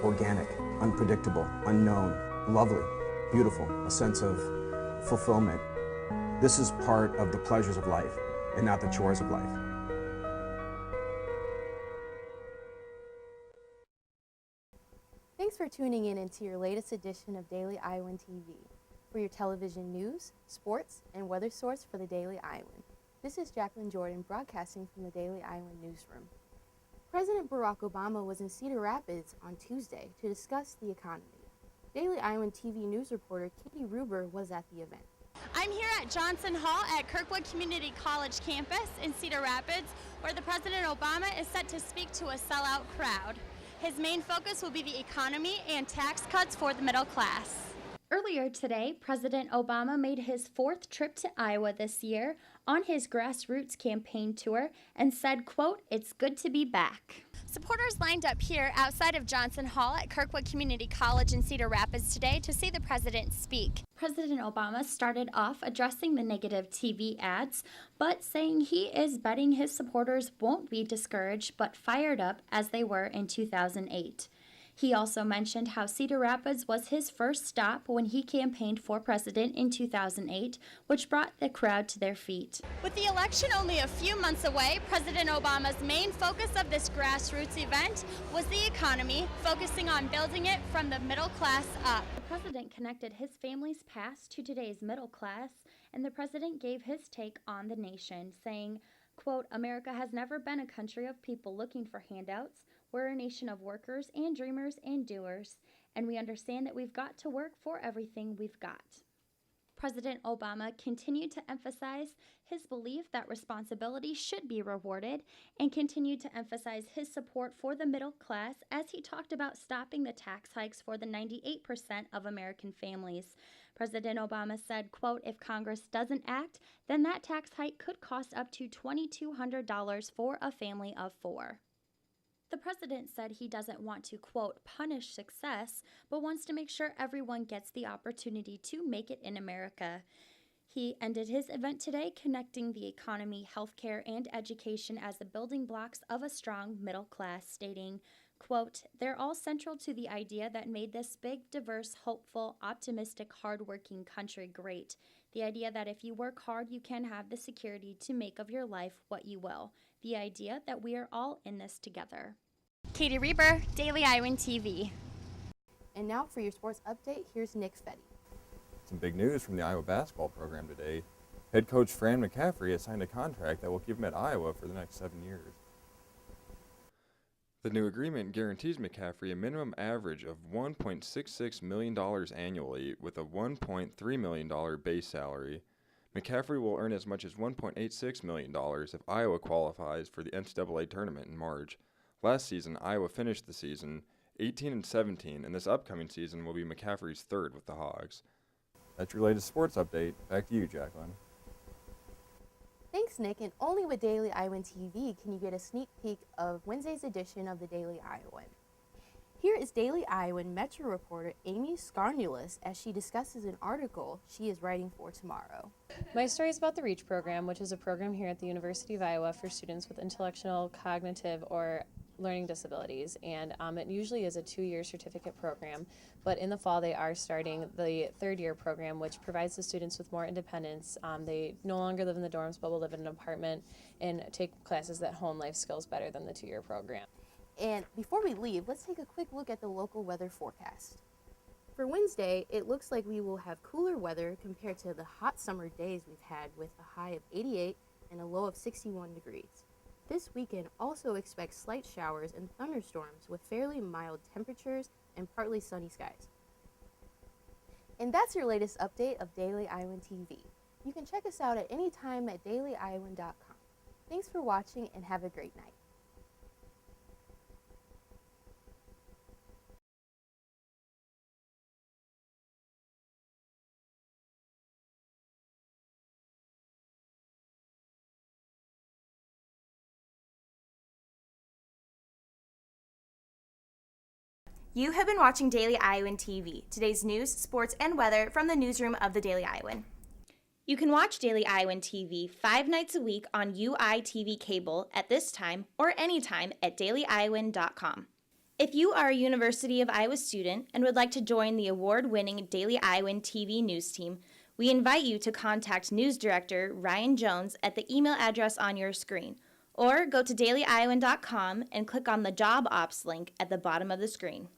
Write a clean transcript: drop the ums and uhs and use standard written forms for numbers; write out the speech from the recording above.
organic, unpredictable, unknown, lovely, beautiful, a sense of fulfillment. This is part of the pleasures of life and not the chores of life. Thanks for tuning in into your latest edition of DailyIowanTV. For your television news, sports, and weather source for the Daily Iowan. This is Jacqueline Jordan broadcasting from the Daily Iowan newsroom. President Barack Obama was in Cedar Rapids on Tuesday to discuss the economy. DailyIowanTV news reporter Katie Ruber was at the event. I'm here at Johnson Hall at Kirkwood Community College campus in Cedar Rapids, where the President Obama is set to speak to a sellout crowd. His main focus will be the economy and tax cuts for the middle class. Earlier today, President Obama made his 4th trip to Iowa this year on his grassroots campaign tour and said, quote, "It's good to be back." Supporters lined up here outside of Johnson Hall at Kirkwood Community College in Cedar Rapids today to see the president speak. President Obama started off addressing the negative TV ads, but saying he is betting his supporters won't be discouraged but fired up as they were in 2008. He also mentioned how Cedar Rapids was his first stop when he campaigned for president in 2008, which brought the crowd to their feet. With the election only a few months away, President Obama's main focus of this grassroots event was the economy, focusing on building it from the middle class up. The president connected his family's past to today's middle class, and the president gave his take on the nation, saying, quote, "America has never been a country of people looking for handouts. We're a nation of workers and dreamers and doers, and we understand that we've got to work for everything we've got." President Obama continued to emphasize his belief that responsibility should be rewarded and continued to emphasize his support for the middle class as he talked about stopping the tax hikes for the 98% of American families. President Obama said, quote, "If Congress doesn't act, then that tax hike could cost up to $2,200 for a family of 4. The president said he doesn't want to, quote, "punish success," but wants to make sure everyone gets the opportunity to make it in America. He ended his event today connecting the economy, healthcare, and education as the building blocks of a strong middle class, stating, quote, "They're all central to the idea that made this big, diverse, hopeful, optimistic, hardworking country great. The idea that if you work hard, you can have the security to make of your life what you will. The idea that we are all in this together." Katie Reber, Daily Iowan TV. And now for your sports update, here's Nick Fetty. Some big news from the Iowa basketball program today. Head coach Fran McCaffrey has signed a contract that will keep him at Iowa for the next 7 years. The new agreement guarantees McCaffrey a minimum average of $1.66 million annually with a $1.3 million base salary. McCaffrey will earn as much as $1.86 million if Iowa qualifies for the NCAA tournament in March. Last season, Iowa finished the season 18-17, and this upcoming season will be McCaffrey's 3rd with the Hogs. That's your latest sports update. Back to you, Jacqueline. Thanks, Nick, and only with Daily Iowan TV can you get a sneak peek of Wednesday's edition of the Daily Iowan. Here is Daily Iowan Metro reporter Amy Scarnulis as she discusses an article she is writing for tomorrow. My story is about the REACH program, which is a program here at the University of Iowa for students with intellectual, cognitive, or learning disabilities, and it usually is a 2-year certificate program, but in the fall they are starting the 3rd-year program, which provides the students with more independence. They no longer live in the dorms but will live in an apartment and take classes that hone life skills better than the 2-year program. And before we leave, let's take a quick look at the local weather forecast. For Wednesday, it looks like we will have cooler weather compared to the hot summer days we've had with a high of 88 and a low of 61 degrees. This weekend also expects slight showers and thunderstorms with fairly mild temperatures and partly sunny skies. And that's your latest update of Daily Iowan TV. You can check us out at any time at DailyIowan.com. Thanks for watching and have a great night. You have been watching Daily Iowan TV, today's news, sports, and weather from the newsroom of the Daily Iowan. You can watch Daily Iowan TV 5 nights a week on UI TV cable at this time or anytime at DailyIowan.com. If you are a University of Iowa student and would like to join the award-winning Daily Iowan TV news team, we invite you to contact News Director Ryan Jones at the email address on your screen, or go to DailyIowan.com and click on the Job Ops link at the bottom of the screen.